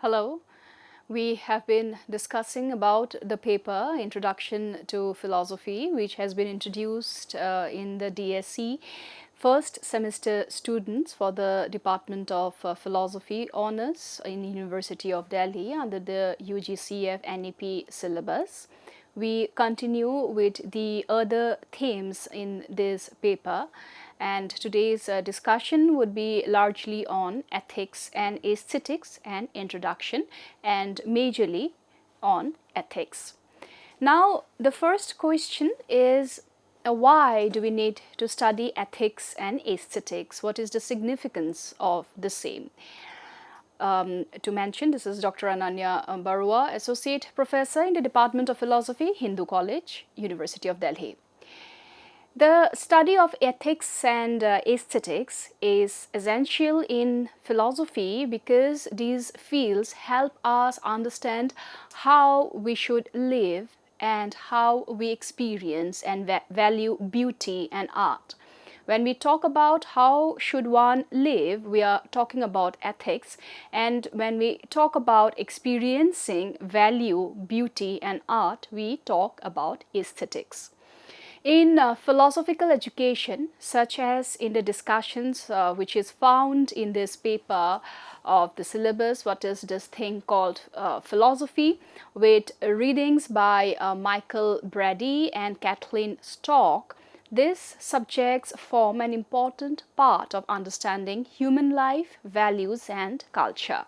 Hello. We have been discussing about the paper Introduction to Philosophy, which has been introduced in the DSc first semester students for the Department of Philosophy Honours in University of Delhi under the UGCF NEP syllabus. We continue with the other themes in this paper, and today's discussion would be largely on ethics and aesthetics and introduction, and majorly on ethics. Now, the first question is why do we need to study ethics and aesthetics? What is the significance of the same? To mention, this is Dr. Ananya Barua, Associate Professor in the Department of Philosophy, Hindu College, University of Delhi. The study of ethics and aesthetics is essential in philosophy because these fields help us understand how we should live and how we experience and value beauty and art. When we talk about how should one live, we are talking about ethics, and when we talk about experiencing value, beauty and art, we talk about aesthetics. In philosophical education, such as in the discussions which is found in this paper of the syllabus, what is this thing called philosophy, with readings by Michael Brady and Kathleen Stock, these subjects form an important part of understanding human life, values and culture.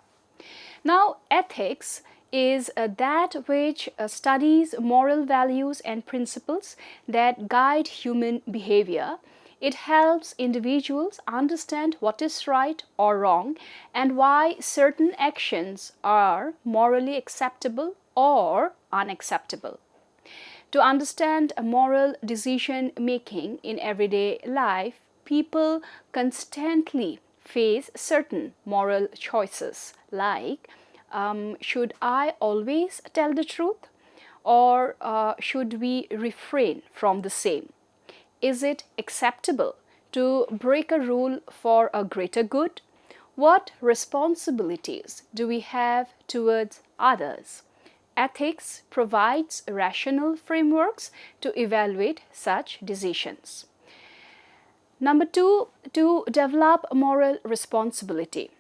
Now, ethics is that which studies moral values and principles that guide human behavior. It helps individuals understand what is right or wrong and why certain actions are morally acceptable or unacceptable. To understand moral decision making in everyday life, people constantly face certain moral choices like should I always tell the truth, or should we refrain from the same? Is it acceptable to break a rule for a greater good? What responsibilities do we have towards others? Ethics provides rational frameworks to evaluate such decisions. Number two, to develop moral responsibility.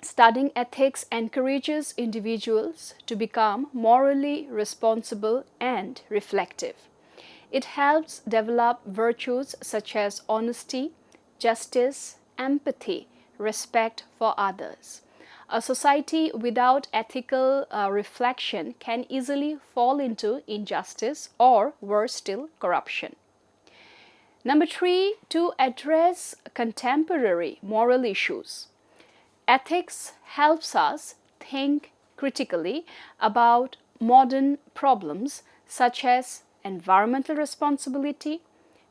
Studying ethics encourages individuals to become morally responsible and reflective. It helps develop virtues such as honesty, justice, empathy, respect for others. A society without ethical reflection can easily fall into injustice or, worse still, corruption. Number three, to address contemporary moral issues. Ethics helps us think critically about modern problems such as environmental responsibility,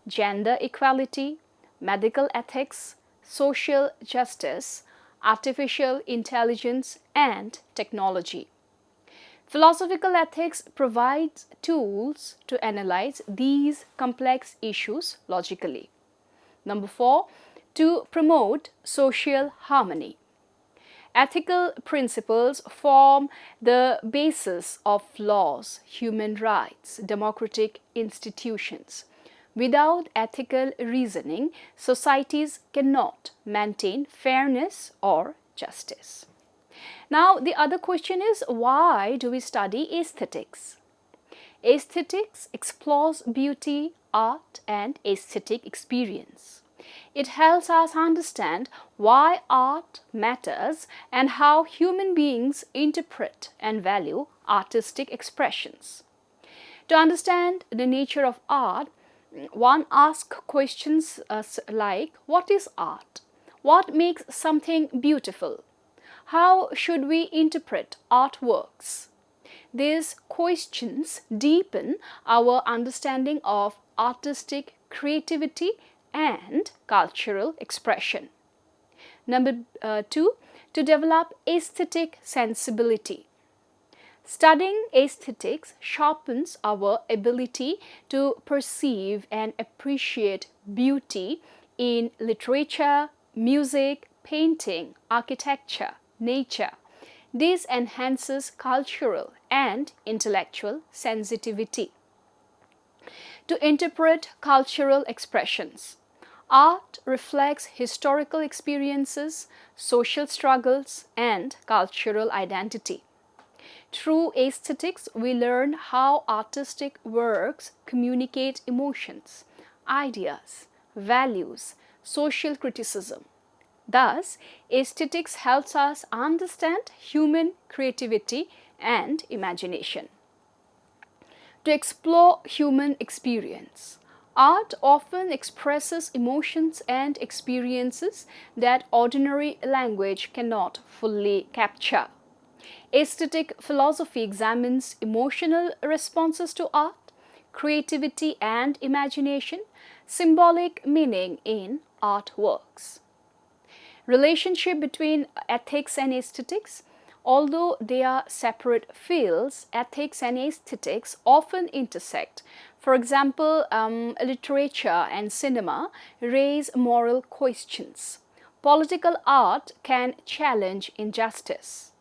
gender equality, medical ethics, social justice, artificial intelligence, and technology. Philosophical ethics provides tools to analyze these complex issues logically. Number four, to promote social harmony. Ethical principles form the basis of laws, human rights, democratic institutions. Without ethical reasoning, societies cannot maintain fairness or justice. Now, the other question is, why do we study aesthetics? Aesthetics explores beauty, art, and aesthetic experience. It helps us understand why art matters and how human beings interpret and value artistic expressions. To understand the nature of art, one asks questions like, what is art? What makes something beautiful? How should we interpret artworks? These questions deepen our understanding of artistic creativity and cultural expression. Number two, to develop aesthetic sensibility. Studying aesthetics sharpens our ability to perceive and appreciate beauty in literature, music, painting, architecture, nature. This enhances cultural and intellectual sensitivity. To interpret cultural expressions, art reflects historical experiences, social struggles, and cultural identity. Through aesthetics, we learn how artistic works communicate emotions, ideas, values, social criticism. Thus, aesthetics helps us understand human creativity and imagination. To explore human experience, art often expresses emotions and experiences that ordinary language cannot fully capture. Aesthetic philosophy examines emotional responses to art, creativity and imagination, symbolic meaning in artworks. Relationship between ethics and aesthetics. Although they are separate fields, ethics and aesthetics often intersect. For example, literature and cinema raise moral questions. Political art can challenge injustice.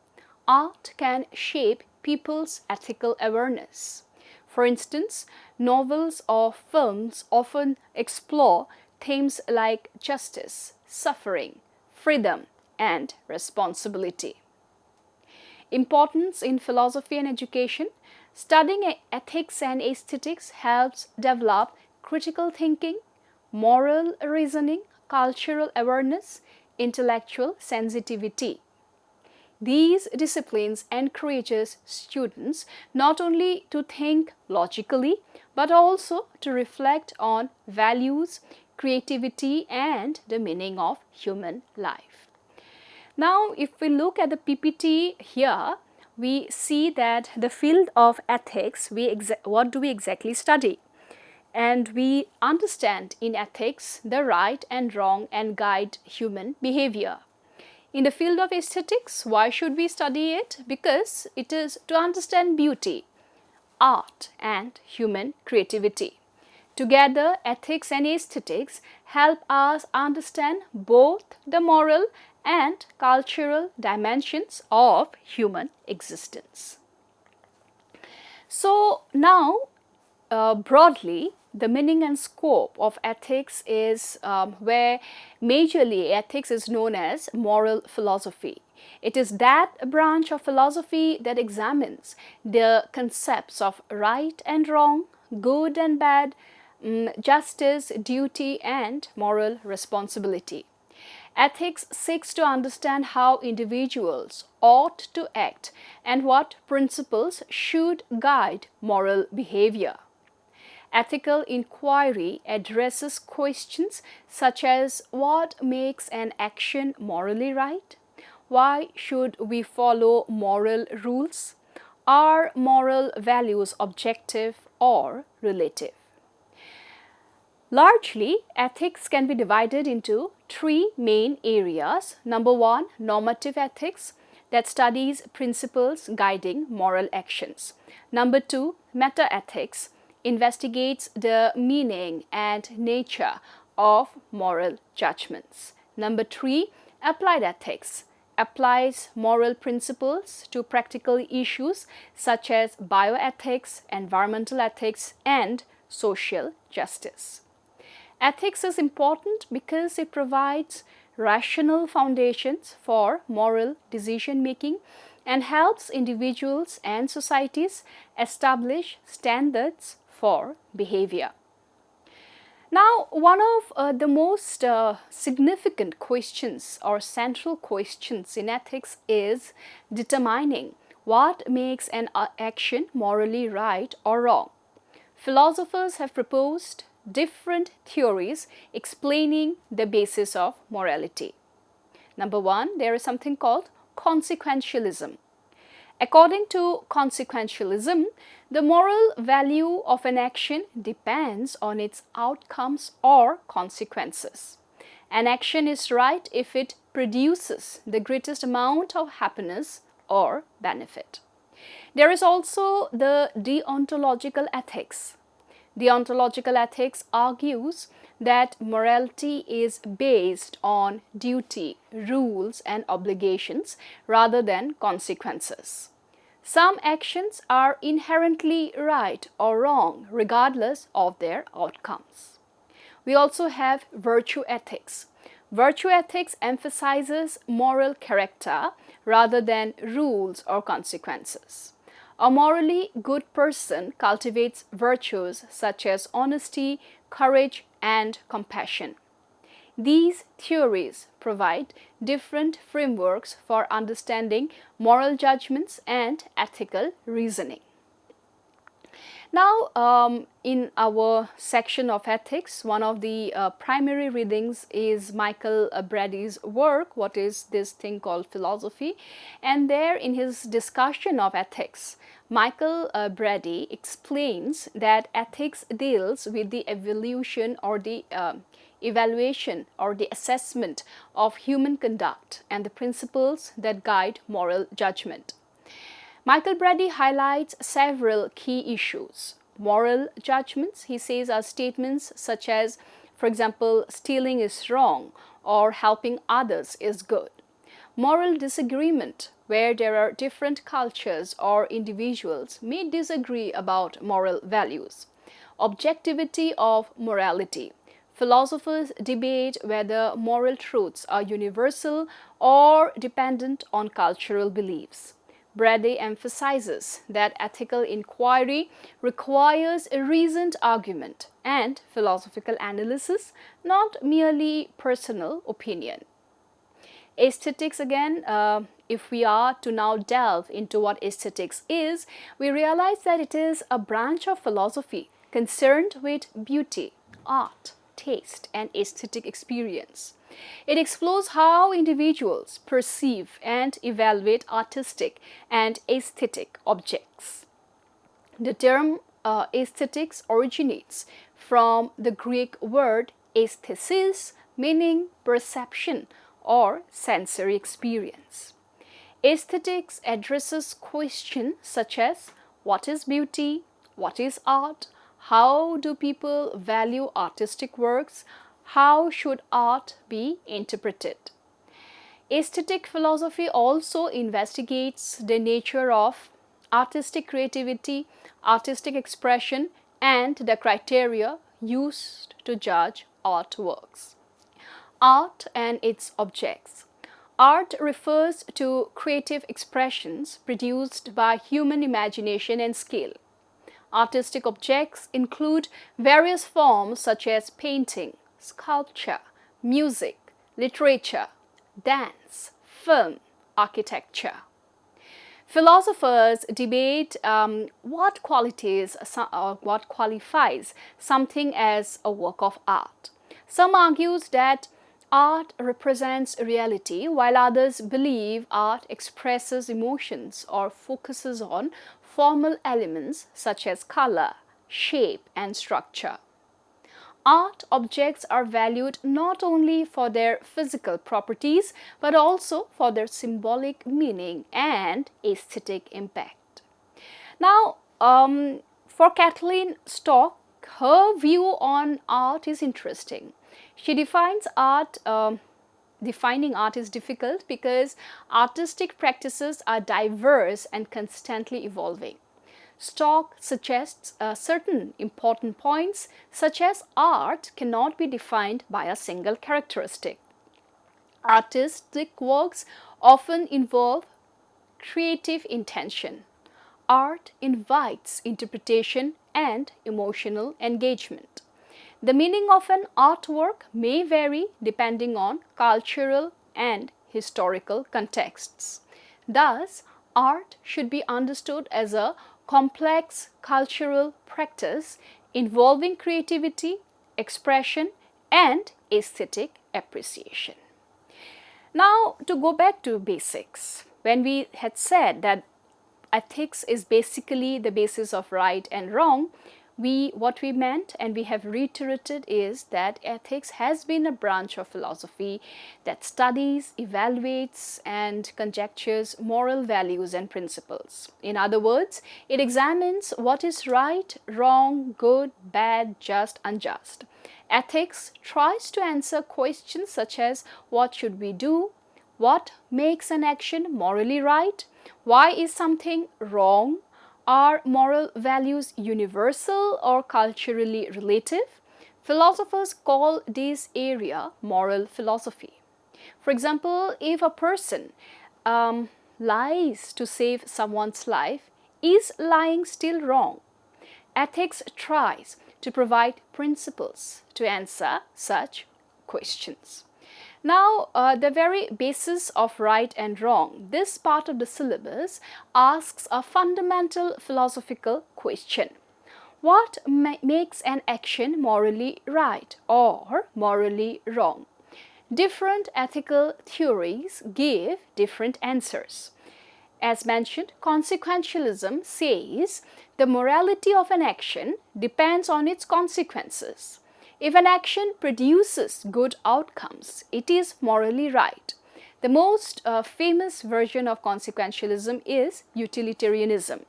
Art can shape people's ethical awareness. For instance, novels or films often explore themes like justice, suffering, freedom, and responsibility. Importance in philosophy and education. Studying ethics and aesthetics helps develop critical thinking, moral reasoning, cultural awareness, intellectual sensitivity. These disciplines encourages students not only to think logically but also to reflect on values, creativity, and the meaning of human life. Now, if we look at the PPT here, we see that the field of ethics, what do we exactly study? And we understand in ethics the right and wrong and guide human behavior. In the field of aesthetics, why should we study it? Because it is to understand beauty, art, and human creativity. Together, ethics and aesthetics help us understand both the moral and cultural dimensions of human existence. So now, broadly, the meaning and scope of ethics is where majorly ethics is known as moral philosophy. It is that branch of philosophy that examines the concepts of right and wrong, good and bad, justice, duty, and moral responsibility. Ethics seeks to understand how individuals ought to act and what principles should guide moral behavior. Ethical inquiry addresses questions such as what makes an action morally right? Why should we follow moral rules? Are moral values objective or relative? Largely, ethics can be divided into three main areas. Number one, normative ethics that studies principles guiding moral actions. Number two, meta-ethics investigates the meaning and nature of moral judgments. Number three, applied ethics applies moral principles to practical issues such as bioethics, environmental ethics, and social justice. Ethics is important because it provides rational foundations for moral decision making and helps individuals and societies establish standards for behavior. Now, one of the most significant questions or central questions in ethics is determining what makes an action morally right or wrong. Philosophers have proposed different theories explaining the basis of morality. Number one, there is something called consequentialism. According to consequentialism, the moral value of an action depends on its outcomes or consequences. An action is right if it produces the greatest amount of happiness or benefit. There is also the deontological ethics. Deontological ethics argues that morality is based on duty, rules, and obligations rather than consequences. Some actions are inherently right or wrong regardless of their outcomes. We also have virtue ethics. Virtue ethics emphasizes moral character rather than rules or consequences. A morally good person cultivates virtues such as honesty, courage, and compassion. These theories provide different frameworks for understanding moral judgments and ethical reasoning. Now, in our section of ethics, one of the primary readings is Michael Brady's work, What is This Thing Called Philosophy? And there, in his discussion of ethics, Michael Brady explains that ethics deals with the evolution or the evaluation or the assessment of human conduct and the principles that guide moral judgment. Michael Brady highlights several key issues. Moral judgments, he says, are statements such as, for example, stealing is wrong or helping others is good. Moral disagreement, where there are different cultures or individuals may disagree about moral values. Objectivity of morality. Philosophers debate whether moral truths are universal or dependent on cultural beliefs. Brady emphasizes that ethical inquiry requires a reasoned argument and philosophical analysis, not merely personal opinion. Aesthetics, again, if we are to now delve into what aesthetics is, we realize that it is a branch of philosophy concerned with beauty, art, taste, and aesthetic experience. It explores how individuals perceive and evaluate artistic and aesthetic objects. The term aesthetics originates from the Greek word aesthesis, meaning perception or sensory experience. Aesthetics addresses questions such as what is beauty, what is art, how do people value artistic works, how should art be interpreted. Aesthetic philosophy also investigates the nature of artistic creativity, artistic expression, and the criteria used to judge artworks. Art and its objects. Art refers to creative expressions produced by human imagination and skill. Artistic objects include various forms such as painting, sculpture, music, literature, dance, film, architecture. Philosophers debate what qualifies something as a work of art. Some argues that art represents reality, while others believe art expresses emotions or focuses on formal elements such as color, shape, and structure. Art objects are valued not only for their physical properties but also for their symbolic meaning and aesthetic impact. Now, for Kathleen Stock, her view on art is interesting. She defines art. Defining art is difficult because artistic practices are diverse and constantly evolving. Stock suggests certain important points, such as art cannot be defined by a single characteristic. Artistic works often involve creative intention. Art invites interpretation and emotional engagement. The meaning of an artwork may vary depending on cultural and historical contexts. Thus, art should be understood as a complex cultural practice involving creativity, expression, and aesthetic appreciation. Now, to go back to basics, when we had said that ethics is basically the basis of right and wrong, what we meant, and we have reiterated, is that ethics has been a branch of philosophy that studies, evaluates, and conjectures moral values and principles. In other words, it examines what is right, wrong, good, bad, just, unjust. Ethics tries to answer questions such as what should we do, what makes an action morally right, why is something wrong, are moral values universal or culturally relative? Philosophers call this area moral philosophy. For example, if a person lies to save someone's life, is lying still wrong? Ethics tries to provide principles to answer such questions. Now, the very basis of right and wrong, this part of the syllabus asks a fundamental philosophical question. What makes an action morally right or morally wrong? Different ethical theories give different answers. As mentioned, consequentialism says the morality of an action depends on its consequences. If an action produces good outcomes, it is morally right. The most famous version of consequentialism is utilitarianism.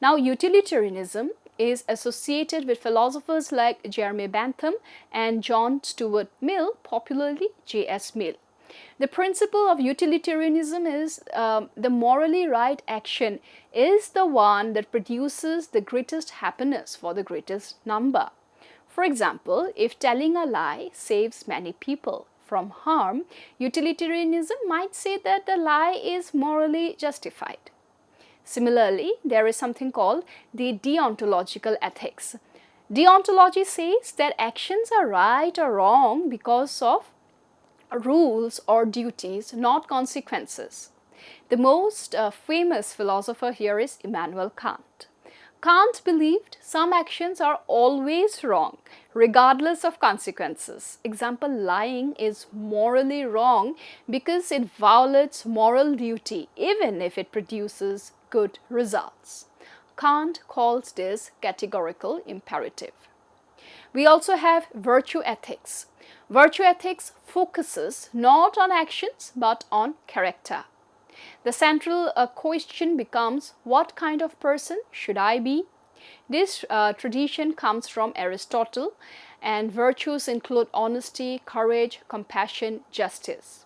Now, utilitarianism is associated with philosophers like Jeremy Bentham and John Stuart Mill, popularly J.S. Mill. The principle of utilitarianism is the morally right action is the one that produces the greatest happiness for the greatest number. For example, if telling a lie saves many people from harm, utilitarianism might say that the lie is morally justified. Similarly, there is something called the deontological ethics. Deontology says that actions are right or wrong because of rules or duties, not consequences. The most famous philosopher here is Immanuel Kant. Kant believed some actions are always wrong, regardless of consequences. Example, lying is morally wrong because it violates moral duty, even if it produces good results. Kant calls this categorical imperative. We also have virtue ethics. Virtue ethics focuses not on actions but on character. The central question becomes, what kind of person should I be? This tradition comes from Aristotle, and virtues include honesty, courage, compassion, justice.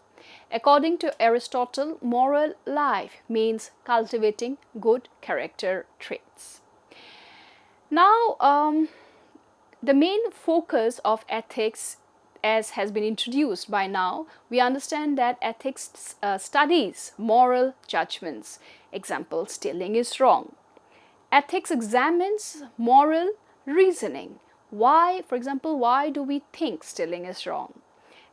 According to Aristotle, moral life means cultivating good character traits. Now, the main focus of ethics, as has been introduced by now, we understand that ethics studies moral judgments. Example, stealing is wrong. Ethics examines moral reasoning. Why, for example, why do we think stealing is wrong?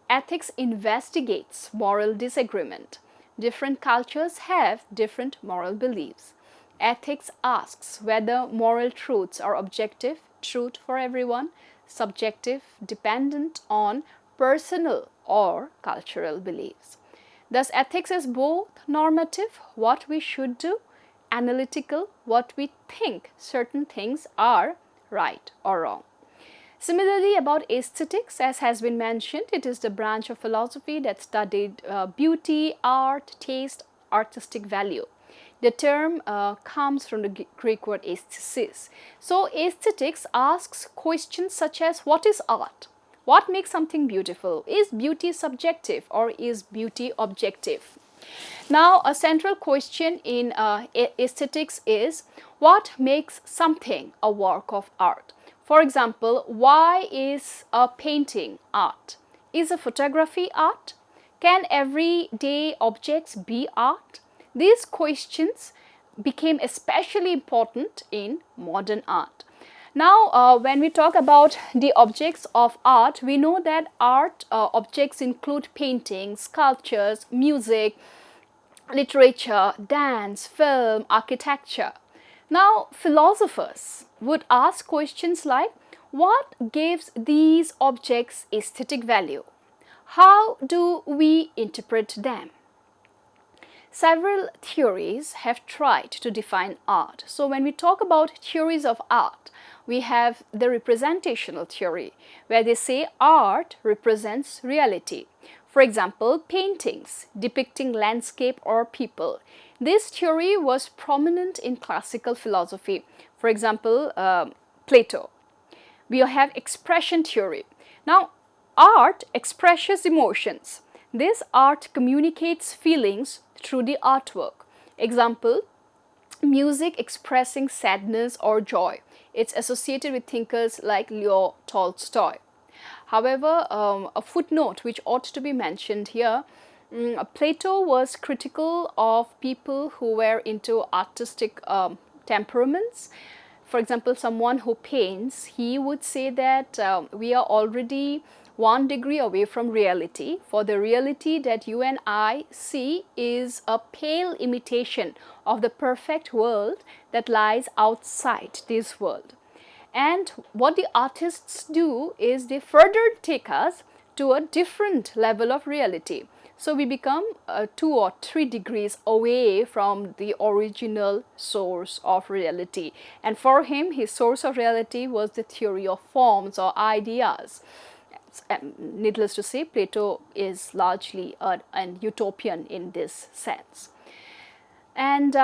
Ethics investigates moral disagreement. Different cultures have different moral beliefs. Ethics asks whether moral truths are objective, truth for everyone, subjective, dependent on personal or cultural beliefs. Thus, ethics is both normative, what we should do, analytical, what we think certain things are right or wrong. Similarly, about aesthetics, as has been mentioned, it is the branch of philosophy that studied beauty, art, taste, artistic value. The term comes from the Greek word aesthesis. So, aesthetics asks questions such as, what is art? What makes something beautiful? Is beauty subjective or is beauty objective? Now, a central question in aesthetics is, what makes something a work of art? For example, why is a painting art? Is a photography art? Can everyday objects be art? These questions became especially important in modern art. Now, when we talk about the objects of art, we know that art objects include paintings, sculptures, music, literature, dance, film, architecture. Now, philosophers would ask questions like, what gives these objects aesthetic value? How do we interpret them? Several theories have tried to define art. So when we talk about theories of art, we have the representational theory, where they say art represents reality. For example, paintings depicting landscape or people. This theory was prominent in classical philosophy. For example, Plato. We have expression theory. Now, art expresses emotions. This art communicates feelings through the artwork. Example, music expressing sadness or joy. It's associated with thinkers like Leo Tolstoy. However, a footnote which ought to be mentioned here, Plato was critical of people who were into artistic temperaments. For example, someone who paints, he would say that we are already 1 degree away from reality, for the reality that you and I see is a pale imitation of the perfect world that lies outside this world. And what the artists do is they further take us to a different level of reality. So we become 2 or 3 degrees away from the original source of reality. And for him, his source of reality was the theory of forms or ideas. Needless to say, Plato is largely an utopian in this sense. And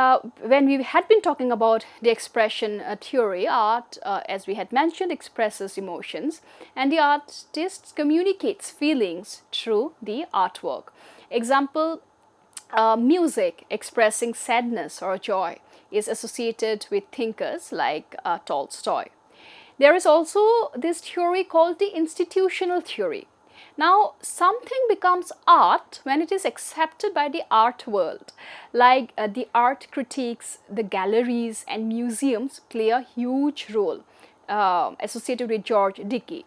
when we had been talking about the expression theory, art, as we had mentioned, expresses emotions, and the artist communicates feelings through the artwork. Example, music expressing sadness or joy is associated with thinkers like Tolstoy. There is also this theory called the institutional theory. Now, something becomes art when it is accepted by the art world. Like the art critiques, the galleries and museums play a huge role associated with George Dickey.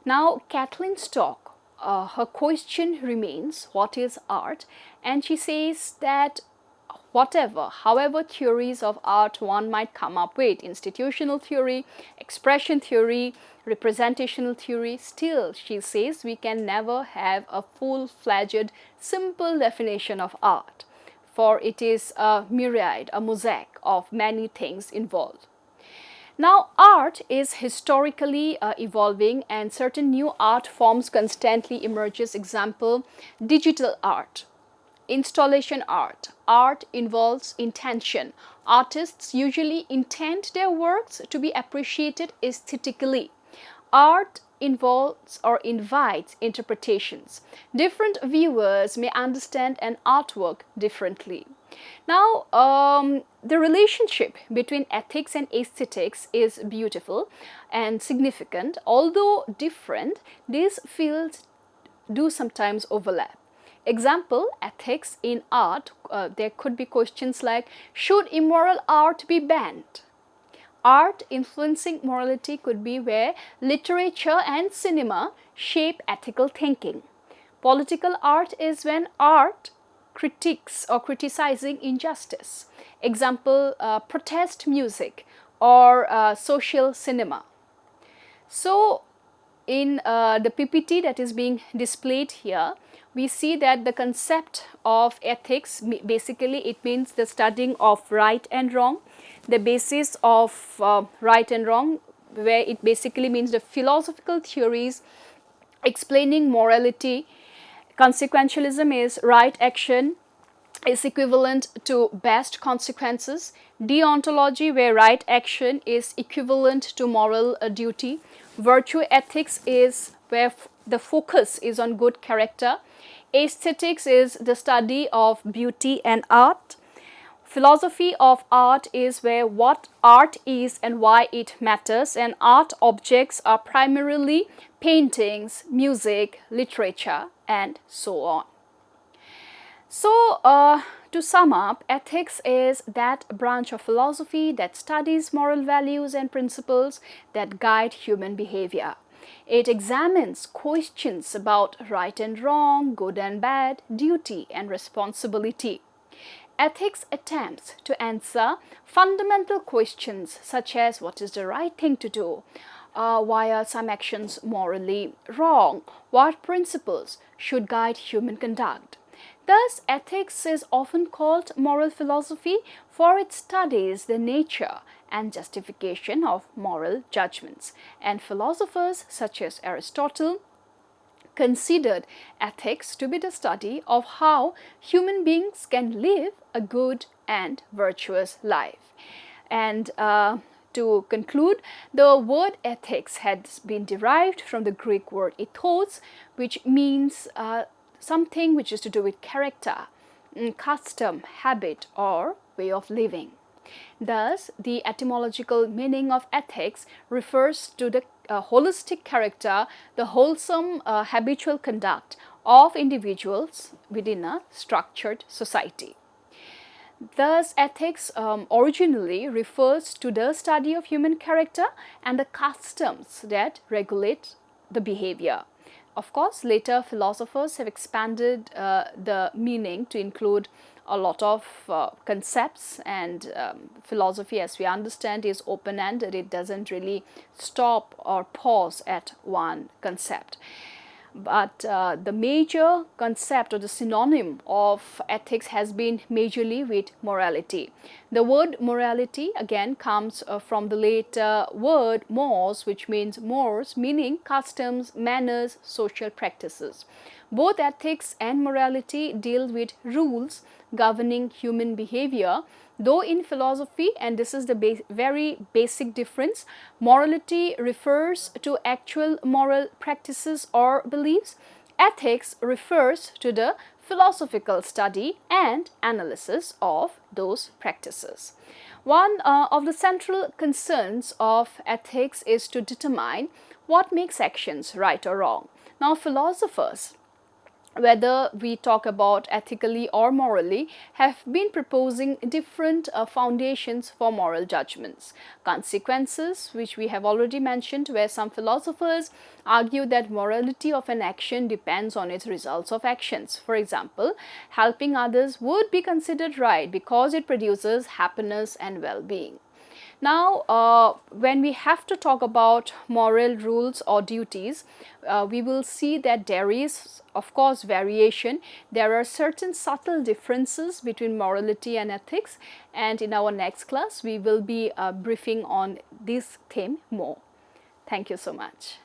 Now, Kathleen Stock, her question remains, what is art? And she says that however theories of art one might come up with, institutional theory, expression theory, representational theory, still, she says, we can never have a full-fledged, simple definition of art, for it is a myriad, a mosaic of many things involved. Now, art is historically evolving, and certain new art forms constantly emerges. Example, digital art, installation art. Art involves intention. Artists usually intend their works to be appreciated aesthetically. Art involves or invites interpretations. Different viewers may understand an artwork differently. Now, the relationship between ethics and aesthetics is beautiful and significant. Although different, these fields do sometimes overlap. Example, ethics in art, there could be questions like, should immoral art be banned? Art influencing morality could be where literature and cinema shape ethical thinking. Political art is when art critiques or criticizing injustice. Example, protest music or social cinema. So, in the PPT that is being displayed here, we see that the concept of ethics, basically it means the studying of right and wrong. The basis of right and wrong, where it basically means the philosophical theories explaining morality. Consequentialism is right action is equivalent to best consequences. Deontology, where right action is equivalent to moral duty. Virtue ethics is where the focus is on good character. Aesthetics is the study of beauty and art. Philosophy of art is where what art is and why it matters, and art objects are primarily paintings, music, literature, and so on. So, to sum up, ethics is that branch of philosophy that studies moral values and principles that guide human behavior. It examines questions about right and wrong, good and bad, duty and responsibility. Ethics attempts to answer fundamental questions such as what is the right thing to do, why are some actions morally wrong, what principles should guide human conduct. Thus, ethics is often called moral philosophy for it studies the nature and justification of moral judgments. And philosophers such as Aristotle considered ethics to be the study of how human beings can live a good and virtuous life. And to conclude, the word ethics has been derived from the Greek word ethos, which means something which is to do with character, custom, habit, or way of living. Thus, the etymological meaning of ethics refers to the holistic character, the wholesome habitual conduct of individuals within a structured society. Thus, ethics originally refers to the study of human character and the customs that regulate the behavior. Of course, later philosophers have expanded the meaning to include a lot of concepts, and philosophy, as we understand, is open-ended. It doesn't really stop or pause at one concept. But the major concept or the synonym of ethics has been majorly with morality. The word morality again comes from the later word mores, which means mores, meaning customs, manners, social practices. Both ethics and morality deal with rules governing human behavior, though in philosophy, and this is the very basic difference, morality refers to actual moral practices or beliefs. Ethics refers to the philosophical study and analysis of those practices. One of the central concerns of ethics is to determine what makes actions right or wrong. Now, philosophers, whether we talk about ethically or morally, have been proposing different foundations for moral judgments. Consequences, which we have already mentioned, where some philosophers argue that morality of an action depends on its results of actions. For example, helping others would be considered right because it produces happiness and well-being. Now, when we have to talk about moral rules or duties, we will see that there is, of course, variation. There are certain subtle differences between morality and ethics, and in our next class, we will be briefing on this theme more. Thank you so much.